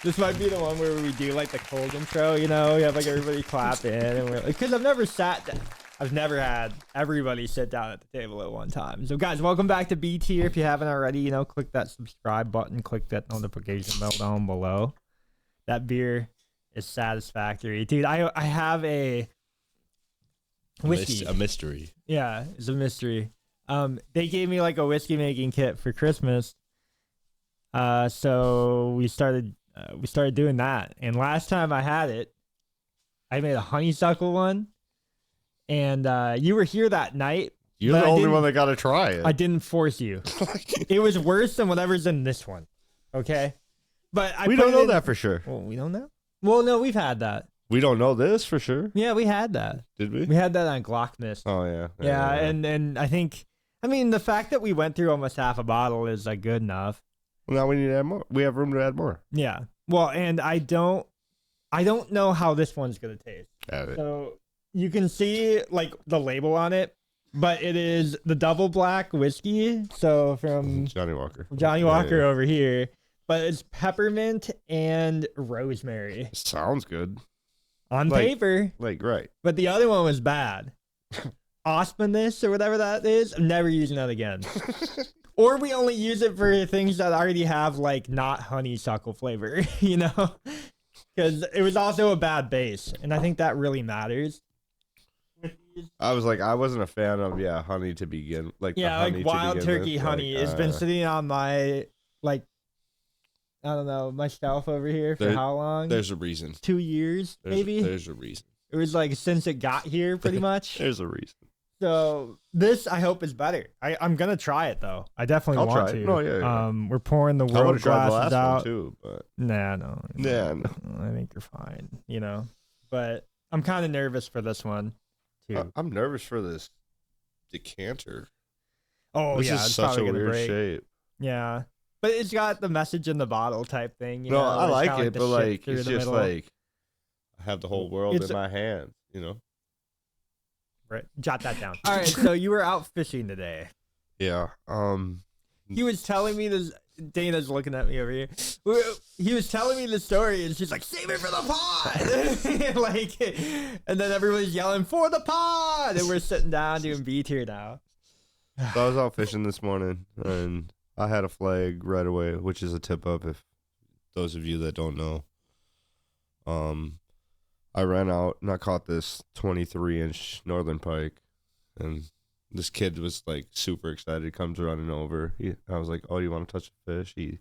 This might be the one where we do like the cold intro, you know, we have like everybody clap in, and we're like, because I've never had everybody sit down at the table at one time. So guys, welcome back to Btier. If you haven't already, you know, click that subscribe button, click that notification bell down below. That beer is satisfactory, dude. I have a whiskey. A mystery. Yeah, it's a mystery. They gave me like a whiskey making kit for Christmas. So we started doing that. And last time I had it, I made a honeysuckle one. And you were here that night. You're the only one that got to try it. I didn't force you. It was worse than whatever's in this one. Okay? But we don't know that for sure. Well, we don't know? Well, no, we've had that. We don't know this for sure. Yeah, we had that. Did we? We had that on Glockmist. Oh, yeah. Yeah, and I think, I mean, the fact that we went through almost half a bottle is like good enough. Well, now we need to add more. We have room to add more. Yeah. Well, and I don't know how this one's going to taste. Add it. So you can see like the label on it, but it is the double black whiskey. So from Johnny Walker. Over here, but it's peppermint and rosemary. Sounds good. On paper. Like, right. But the other one was bad. Osmanthus or whatever that is. I'm never using that again. Or we only use it for things that already have like not honeysuckle flavor, you know? Because it was also a bad base. And I think that really matters. I wasn't a fan of honey to begin like wild turkey honey. It's been sitting on my I don't know, my shelf over here for how long? There's a reason. 2 years, maybe. There's a reason. It was like since it got here, pretty much. There's a reason. So this I hope is better. I'm gonna try it though. I definitely want to. No, yeah. We're pouring the world glasses out too, but no. No. I think you're fine. You know, but I'm kind of nervous for this one too. I'm nervous for this decanter. Oh this yeah, is it's such a probably weird break. shape. Yeah, but it's got the message in the bottle type thing. You know, I like it, the but shit like through it's the just middle. like I have the whole world in my hands. You know. Right. Jot that down. All right. So you were out fishing today. Yeah. He was telling me this. Dana's looking at me over here. He was telling me the story, and she's like, "Save it for the pod!" and then everybody's yelling for the pod, and we're sitting down doing Btier now. So I was out fishing this morning, and I had a flag right away, which is a tip up. If those of you that don't know, I ran out and I caught this 23-inch northern pike, and this kid was like super excited. Comes running over. I was like, "Oh, you want to touch the fish?" He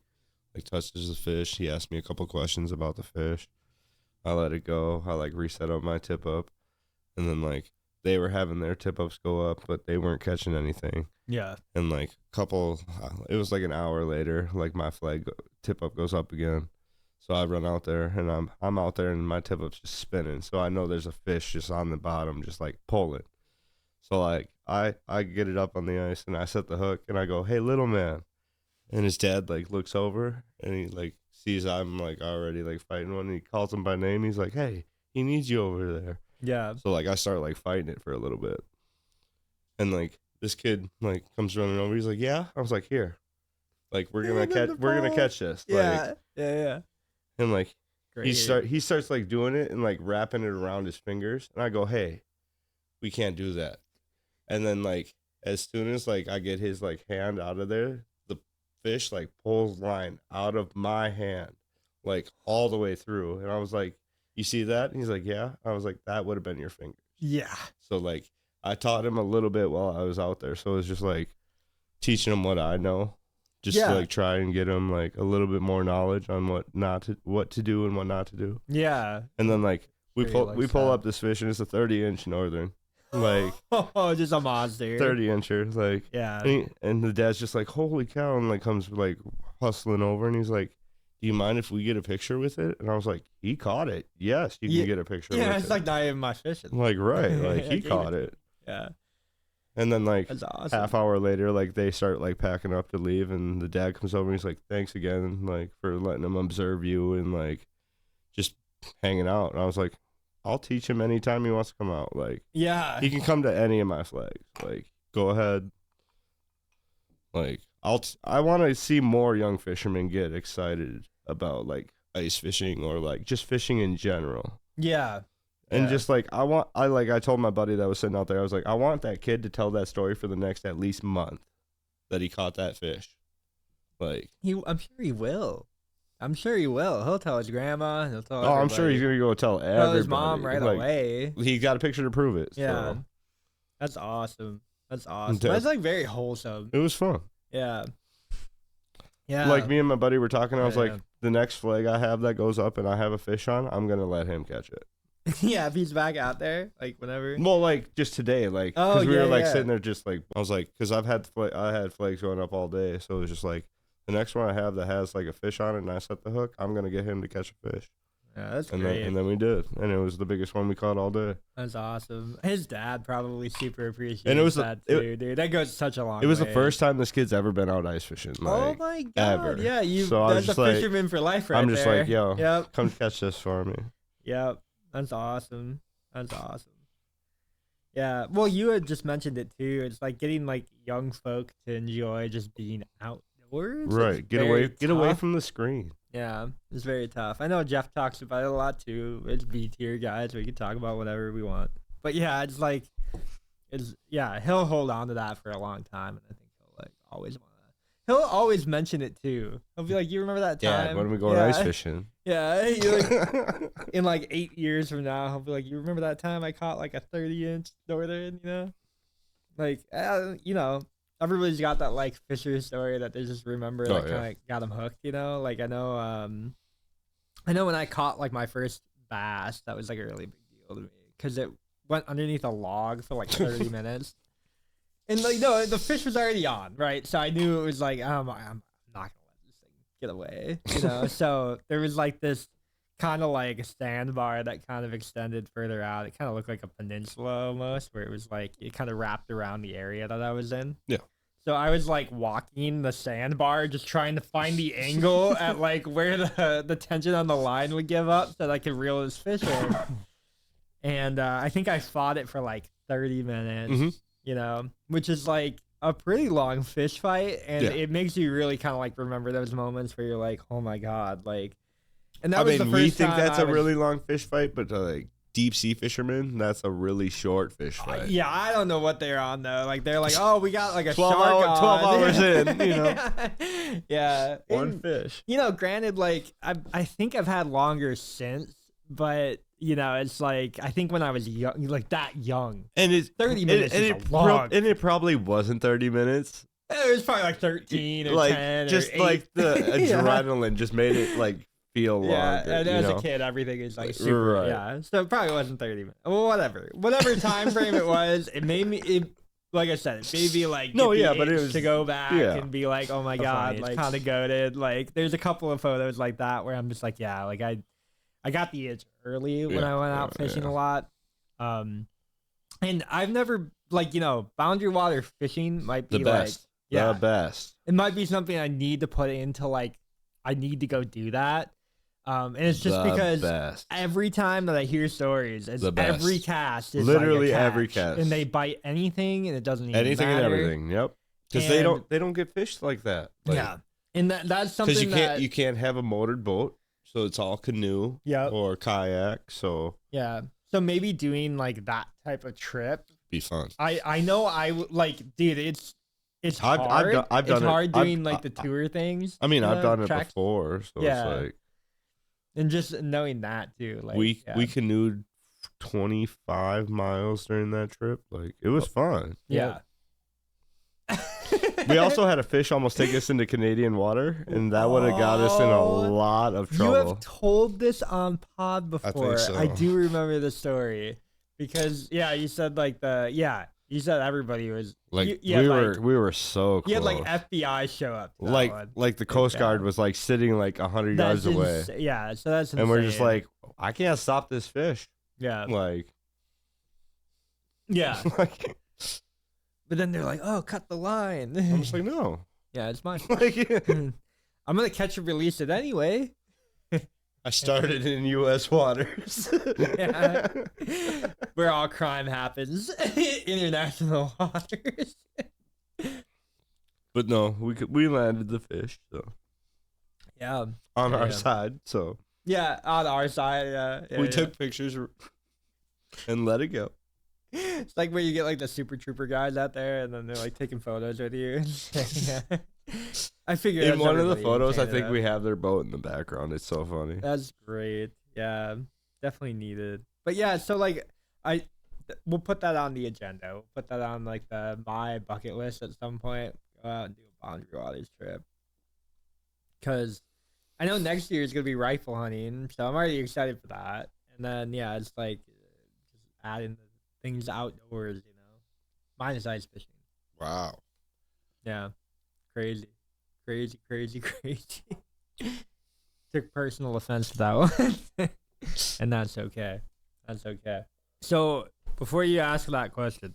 like touches the fish. He asked me a couple questions about the fish. I let it go. I like reset up my tip up, and then like they were having their tip ups go up, but they weren't catching anything. Yeah. And like it was like an hour later, like my flag tip up goes up again. So I run out there, and I'm out there, and my tip up's just spinning. So I know there's a fish just on the bottom, just like pulling. So like I get it up on the ice, and I set the hook, and I go, "Hey, little man," and his dad like looks over, and he like sees I'm like already like fighting one, and he calls him by name. He's like, "Hey, he needs you over there." Yeah. So like I start like fighting it for a little bit, and like this kid like comes running over. He's like, "Yeah." I was like, "Here, like we're gonna catch this." Yeah. Like, yeah. And like Great. he starts like doing it and like wrapping it around his fingers, and I go, "Hey, we can't do that." And then like as soon as like I get his like hand out of there, the fish like pulls line out of my hand, like all the way through. And I was like, "You see that?" And he's like, "Yeah." I was like, "That would have been your finger." Yeah. So like I taught him a little bit while I was out there, so it was just like teaching him what I know. Just to like try and get him like a little bit more knowledge on what to do and what not to do. Yeah. And then like we pull up this fish, and it's a 30-inch northern, like just a monster. 30-incher, like yeah. And the dad's just like, "Holy cow!" And like comes like hustling over, and he's like, "Do you mind if we get a picture with it?" And I was like, "He caught it. Yes, you can get a picture." Yeah, with it's it. like not even my fishing. Like right, like he caught it. Yeah. And then like awesome. half hour later, like they start like packing up to leave, and the dad comes over and he's like, "Thanks again, like for letting him observe you and like just hanging out." And I was like, "I'll teach him anytime he wants to come out. Like, yeah, he can come to any of my flags. Like, go ahead. Like, I want to see more young fishermen get excited about like ice fishing or like just fishing in general. Yeah. And just like I told my buddy that was sitting out there, I was like, I want that kid to tell that story for the next at least month that he caught that fish. Like I'm sure he will. I'm sure he will. He'll tell his grandma. He'll tell. I'm sure he's gonna go tell everybody. Tell his mom right like, away. He got a picture to prove it. Yeah, so. that's awesome. That's awesome. That's like very wholesome. It was fun. Yeah. Yeah. Like me and my buddy were talking. I was like, the next flag I have that goes up and I have a fish on, I'm gonna let him catch it. Yeah, if he's back out there, like whenever. Well, like just today, like because we were like sitting there, just like I was like, because I had flags going up all day, so it was just like the next one I have that has like a fish on it, and I set the hook, I'm gonna get him to catch a fish. Yeah, that's great. And then we did, and it was the biggest one we caught all day. That's awesome. His dad probably super appreciates and it was that too, dude. That goes such a long way. It was the first time this kid's ever been out ice fishing. Like, oh my god! Ever. Yeah, So that's a fisherman for life, right there. I'm just like, yo, yep. Come catch this for me. Yep, that's awesome. That's awesome. Yeah, well, you had just mentioned it too. It's like getting like young folk to enjoy just being outdoors. Right, get away from the screen. Yeah, it's very tough. I know Jeff talks about it a lot too. It's Btier guys. We can talk about whatever we want. But yeah, it's like, he'll hold on to that for a long time, and I think he'll like always want to. He'll always mention it too. He'll be like, "You remember that time? Yeah, when we go ice fishing." Yeah, like, in like 8 years from now, he'll be like, "You remember that time I caught like a 30-inch northern?" You know, like everybody's got that like fisher story that they just remember that kind of got them hooked. You know, like I know when I caught like my first bass, that was like a really big deal to me because it went underneath a log for like 30 minutes. And like no, the fish was already on, right? So I knew it was like I'm not gonna let this thing get away, you know. So there was like this kind of like a sandbar that kind of extended further out. It kind of looked like a peninsula almost, where it was like it kind of wrapped around the area that I was in. Yeah. So I was like walking the sandbar, just trying to find the angle at like where the tension on the line would give up, so that I could reel this fish in. And I think I fought it for like 30 minutes. Mm-hmm. You know, which is like a pretty long fish fight, and it makes you really kind of like remember those moments where you're like, oh my god, like. And that was the first we think that's a really long fish fight, but like deep sea fishermen, that's a really short fish fight. Yeah, I don't know what they're on though. Like they're like, oh, we got like a 12 hours in, you know. Yeah, one fish. You know, granted, like I think I've had longer since, but. You know, it's like I think when I was young, like that young, and it's 30 minutes. And it probably wasn't 30 minutes. It was probably like 13 or like, 10 just or 8. Like the adrenaline just made it like feel longer. And as a kid, everything is like super. Right. Yeah, so it probably wasn't 30 minutes. Well, whatever time frame it was, it made me. Like I said, it made me like but it was to go back and be like, oh my god, like kind of goated. Like there's a couple of photos like that where I'm just like, yeah, like I got the itch early when I went out fishing a lot. And I've never boundary water fishing might be the best. The best. It might be something I need to put into like I need to go do that. And it's just because every time that I hear stories, it's every cast is literally like every cast. And they bite anything and it doesn't even anything matter. And everything. Yep. Because they don't get fished like that. Like, yeah. And that's something because you can't have a motored boat. So it's all canoe or kayak. So yeah. So maybe doing like that type of trip be fun. I know I like, dude. It's hard. I've done it's it. hard doing like the tour things. I mean, I've done it before. So it's like, and just knowing that too. Like we canoed 25 miles during that trip. Like it was fun. Yeah. We also had a fish almost take us into Canadian water, and that would have got us in a lot of trouble. You have told this on pod before. I think so. I do remember the story because you said you said everybody was like we were so close. You had like FBI show up. Like the Coast Guard was like sitting like 100 yards away. Yeah, so that's insane. And we're just like, I can't stop this fish. Yeah. Like. Yeah. But then they're like, "Oh, cut the line." I'm just like, "No." Yeah, it's mine. I'm gonna catch and release it anyway. I started in U.S. waters. Yeah. Where all crime happens, international waters. But no, we landed the fish, so Yeah. on our Yeah. side. So Yeah, on our side. Yeah, we yeah. took pictures and let it go. It's like where you get like the super trooper guys out there, and then they're like taking photos with you. Yeah. I figured In that's one of the everybody in photos, I think Canada. we have their boat in the background. It's so funny. That's great. Yeah, definitely needed. But yeah, so like we'll put that on the agenda. We'll put that on like my bucket list at some point. Go out and do a Boundary Waters trip. Cause I know next year is gonna be rifle hunting, so I'm already excited for that. And then yeah, it's like just adding the things outdoors, minus ice fishing. Wow. Yeah, crazy. Took personal offense to that one. And that's okay. So before you ask that question,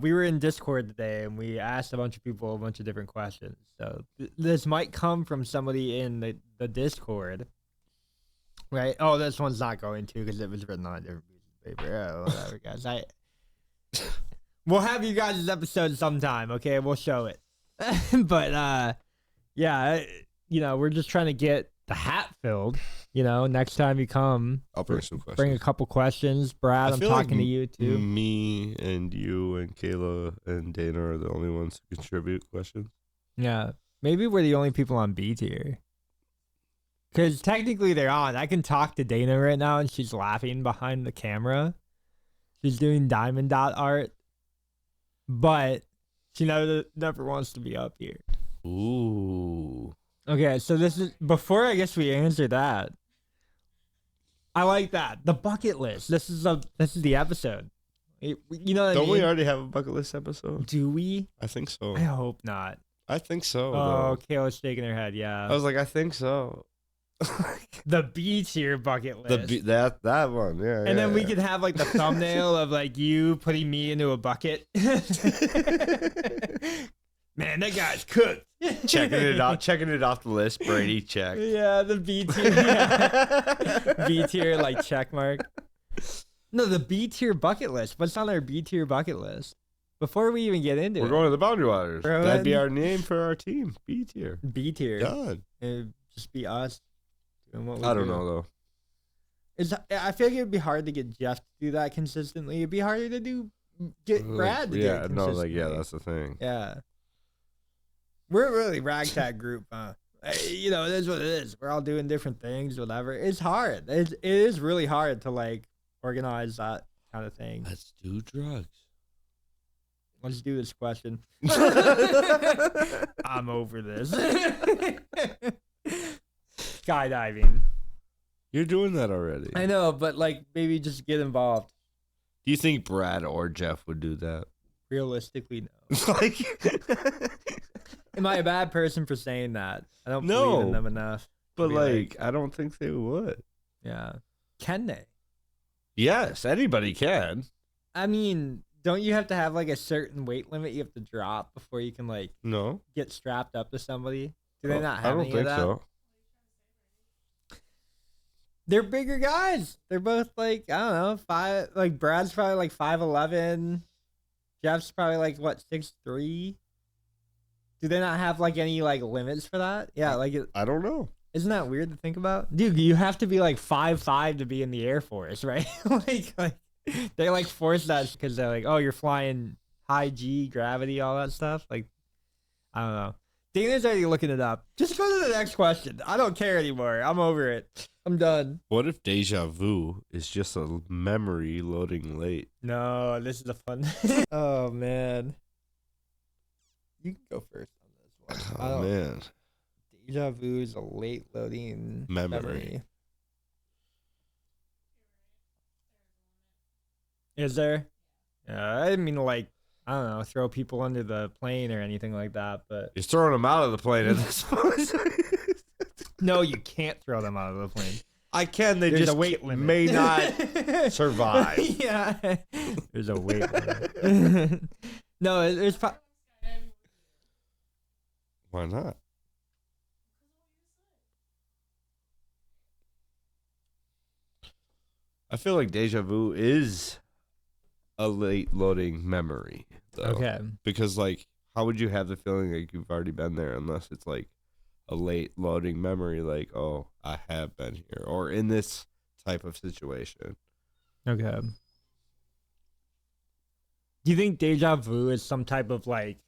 we were in Discord today and we asked a bunch of people a bunch of different questions. So this might come from somebody in the Discord, right? Oh, this one's not going to because it was written on a different piece of paper. Yeah, whatever, guys. We'll have you guys' episode sometime, okay? We'll show it. But yeah, we're just trying to get the hat filled. Next time you come, I'll bring some questions. bring a couple questions. Brad, I'm talking to you too. Me and you and Kayla and Dana are the only ones who contribute questions. Yeah, maybe we're the only people on B tier. Because technically they're on. I can talk to Dana right now and she's laughing behind the camera. She's doing diamond dot art. But she never wants to be up here. Ooh. Okay, so this is before I guess we answer that. I like that. The bucket list. This is the episode. You know what I mean? Don't we already have a bucket list episode? Do we? I think so. I hope not. I think so. Oh, though. Kayla's shaking her head. Yeah. I was like, I think so. The B tier bucket list. That one, yeah. And then we could have like the thumbnail of like you putting me into a bucket. Man, that guy's cooked. checking it off the list. Brady check. Yeah, the B tier. Yeah. B tier like check mark. No, the B tier bucket list. What's on our B tier bucket list? Before we even get into We're it. going to the Boundary Waters. Bro, That'd be our name for our team. B tier. B tier. Done. It'd just be us doing what we I don't do. know though. I feel like it'd be hard to get Jeff to do that consistently. It'd be harder to get Brad to do it Yeah, no, consistently. that's the thing. Yeah. We're a really ragtag group, huh? It is what it is. We're all doing different things, whatever. It's hard. It is really hard to like organize that kind of thing. Let's do drugs. Let's do this question. I'm over this. Skydiving. You're doing that already. I know, but like maybe just get involved. Do you think Brad or Jeff would do that? Realistically, no. Like, Am I a bad person for saying that? I don't No. believe in them enough. to but be like, I don't think they would. yeah. Can they? Yes, anybody can. I mean, don't you have to have like a certain weight limit you have to drop before you can like No, get strapped up to somebody? Do they Oh, not I have don't any think of that? so. They're bigger guys. They're both like, I don't know, five. Like Brad's probably like 5'11". Jeff's probably like what, 6'3". Do they not have like any like limits for that? Yeah, like I don't know. isn't that weird to think about? Dude, you have to be like 5'5" to be in the Air Force, right? like they like force that because they're like, oh, you're flying high G, gravity, all that stuff. Like, I don't know. Dana's already looking it up. Just go to the next question. I don't care anymore. I'm over it. I'm done. What if Deja Vu is just a memory loading late? No, this is a fun. Oh man, you can go first on this one. Oh man, Deja Vu is a late loading Memory. Is there? Yeah, I didn't mean to like, I don't know, throw people under the plane or anything like that, but you're throwing them out of the plane at this point. no, you can't throw them out of the plane. I can. They There's just a weight limit. may not survive. Yeah, there's a weight limit. No, there's Why not? I feel like Deja Vu is a late loading memory, though. okay. Because like how would you have the feeling like you've already been there unless it's like a late loading memory, like, oh, I have been here or in this type of situation. Okay. Do you think deja vu is some type of like,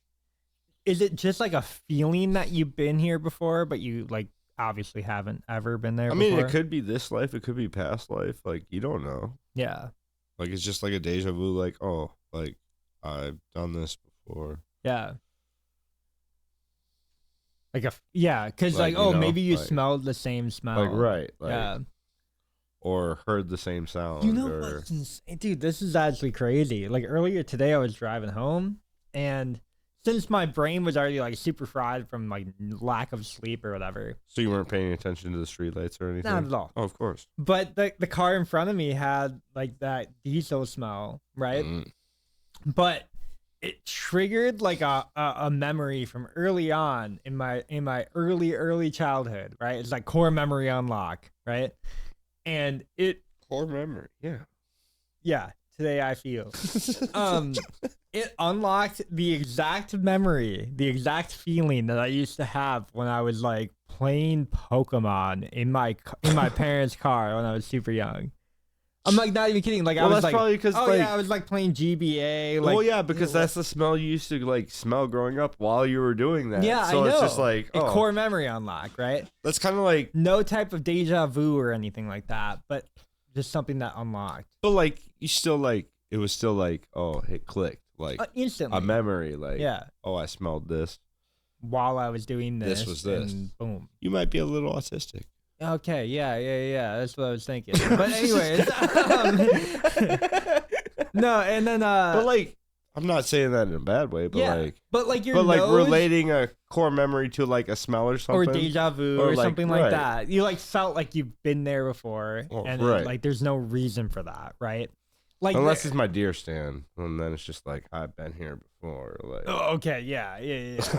is it just like a feeling that you've been here before, but you like obviously haven't ever been there before? I mean, it could be this life, it could be past life. Like, you don't know. Yeah. Like, it's just like a deja vu, like, oh, like, I've done this before. Yeah. Like yeah, because Like, like, oh, you know, maybe you like- smelled the same smell. Like, right. Like, yeah. or heard the same sound. You know or... what's insane? Dude, this is actually crazy. Like earlier today I was driving home, and since my brain was already like super fried from like lack of sleep or whatever. So you weren't paying attention to the streetlights or anything? Not at all. Oh, of course. But the car in front of me had like that diesel smell, right? But it triggered like a memory from early on in my early childhood, right? It's like core memory unlock, right? And it Core memory, yeah, today I feel it unlocked the exact memory, the exact feeling that I used to have when I was like playing Pokemon in my parents' car when I was super young. I'm like not even kidding. Like well, I was that's like, probably because oh like, yeah, I was like playing GBA. Like, well, yeah, because that's the smell you used to like smell growing up while you were doing that. yeah, so I know. it's just like a core memory unlock, right? That's kind of like, No type of deja vu or anything like that, but just something that unlocked. but like you still like it was still like, oh, it clicked like Instantly. a memory, like, Yeah. oh, I smelled this While I was doing this. This was this. And boom. You might be a little autistic. Okay, yeah. That's what I was thinking. But anyways, no, and then But like, I'm not saying that in a bad way, but yeah, like, but like your but like nose relating a core memory to like a smell or something, or deja vu or or like- something like right. that. You like felt like you've been there before, Oh, and right. like there's no reason for that, right? Like unless it's my deer stand, and then it's just like I've been here before. Like, oh, okay, yeah.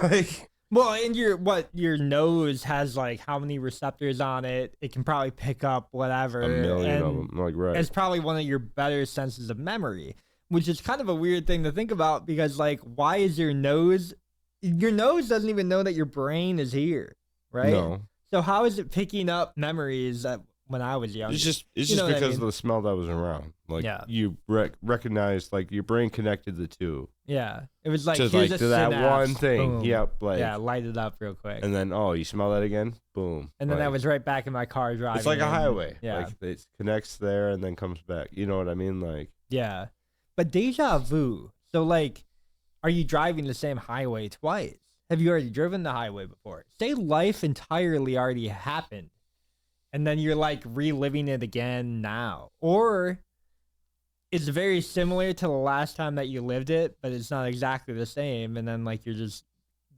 like Well, and your nose has like how many receptors on it? It can probably pick up whatever. a million and of them. Like, right. It's probably one of your better senses of memory, which is kind of a weird thing to think about because like, why is your nose doesn't even know that your brain is here, right? No, So how is it picking up memories that when I was young? it's just You know what I because mean? of the smell that was around. Like, Yeah. you recognized, like your brain connected the two Yeah, it was like to here's like a to that synapse, one thing. boom. Yep. Like, Yeah, light it up real quick. and then oh, you smell that again? Boom. And then I Like, was right back in my car driving. it's like a and- highway. Yeah. Like it connects there and then comes back. You know what I mean? Like, Yeah. But deja vu. So like, are you driving the same highway twice? Have you already driven the highway before? Say life entirely already happened. And then you're like reliving it again now. Or it's very similar to the last time that you lived it, but it's not exactly the same. And then like you're just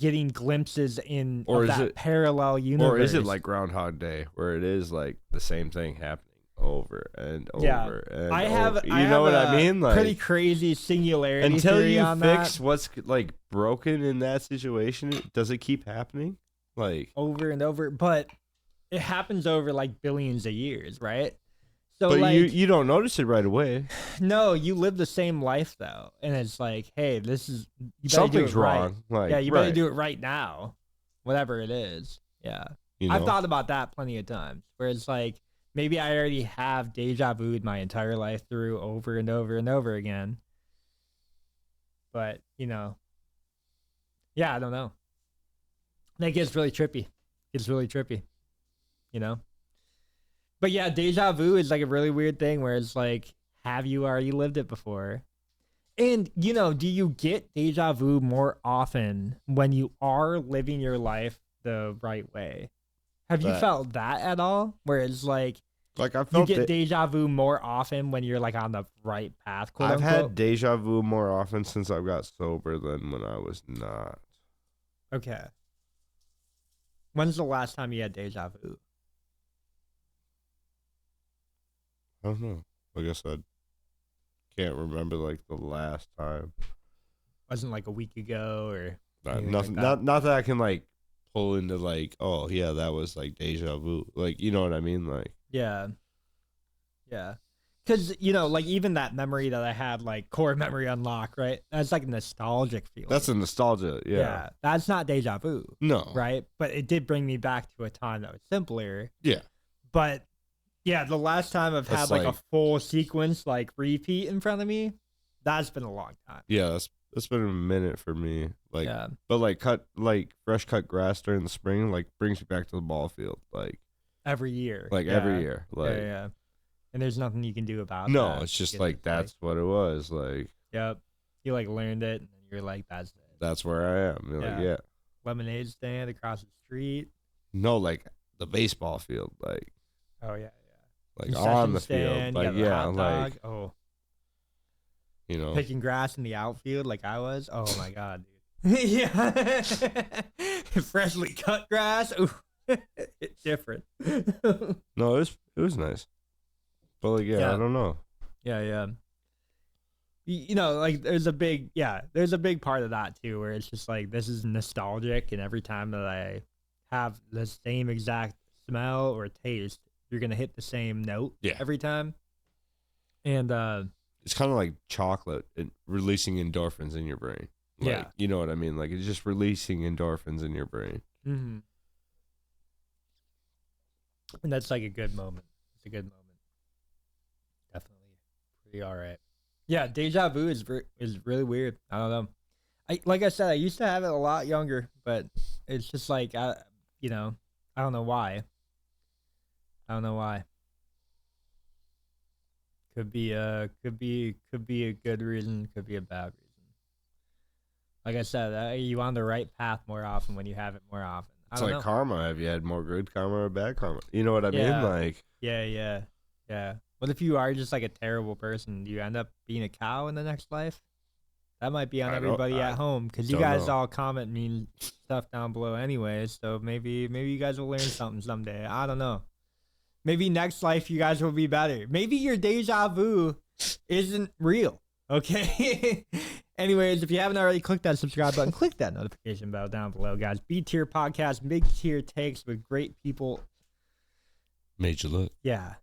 getting glimpses in Or of is that it- parallel universe. or is it like Groundhog Day, where it is like the same thing happening over and over Yeah. and I have over? You I know have what I a mean? Like, pretty crazy singularity until theory you on fix that. what's like broken in that situation, does it keep happening? Like, Over and over, but it happens over like billions of years, right? So but like you don't notice it right away. no, you live the same life though, and it's like, hey, this is you better do Something's it right. wrong. Like, Yeah, you better right. do it right now, whatever it is. Yeah, You know? I've thought about that plenty of times, where it's like maybe I already have deja vu my entire life through over and over and over again. But you know, yeah, I don't know. That gets really trippy. It's really trippy, you know. But yeah, deja vu is like a really weird thing where it's like, have you already lived it before? And, you know, do you get deja vu more often when you are living your life the right way? Have you That- felt that at all? Where it's like, Like, I you felt get it. deja vu more often when you're like on the right path, quote I've unquote? had deja vu more often since I got sober than when I was not. Okay. When's the last time you had deja vu? I don't know. I guess I can't remember like the last time. Wasn't like a week ago or anything like Nothing. that? Not that I can like pull into like, oh yeah, that was like deja vu. Like, you know what I mean? Like, Yeah. Yeah. Because, you know, like even that memory that I had, like core memory unlock, right? That's like a nostalgic feeling. That's a nostalgia. Yeah. That's not deja vu, No. right? But it did bring me back to a time that was simpler. Yeah. But yeah, the last time I've had like a full sequence like repeat in front of me, that's been a long time. Yeah, that's been a minute for me. Like, Yeah. but like fresh cut grass during the spring, like brings me back to the ball field. Like every year. Like every year. Like yeah. And there's nothing you can do about no, that. it's just like that's what it was. Like yep. You like learned it and you're like, that's it. That's where I am. You're like, yeah. Lemonade stand across the street. No, like the baseball field, like oh yeah. Like concession on the stand, field. Like yeah, like you know, picking grass in the outfield like I was. Oh my god, dude. Yeah. Freshly cut grass. Ooh. It's different. No, it was nice. But like yeah, I don't know. Yeah. You know, like there's a big part of that too where it's just like this is nostalgic, and every time that I have the same exact smell or taste, you're gonna hit the same note every time. And it's kind of like chocolate and releasing endorphins in your brain. Like, you know what I mean? Like it's just releasing endorphins in your brain. Mm-hmm. And that's like a good moment. It's a good moment. Definitely pretty all right. Yeah, deja vu is really weird. I don't know. Like I said, I used to have it a lot younger, but it's just like you know, I don't know why. Could be a good reason, could be a bad reason. Like I said, you on the right path more often when you have it more often. It's like karma. Have you had more good karma or bad karma? You know what I mean? Like yeah. What if you are just like a terrible person? Do you end up being a cow in the next life? That might be on everybody at home, because you guys all comment mean stuff down below anyway. So maybe you guys will learn something someday. I don't know. Maybe next life you guys will be better. Maybe your deja vu isn't real. Okay. Anyways, if you haven't already, click that subscribe button. Click that notification bell down below, guys. Btier podcast, big tier takes with great people. Made you look. Yeah.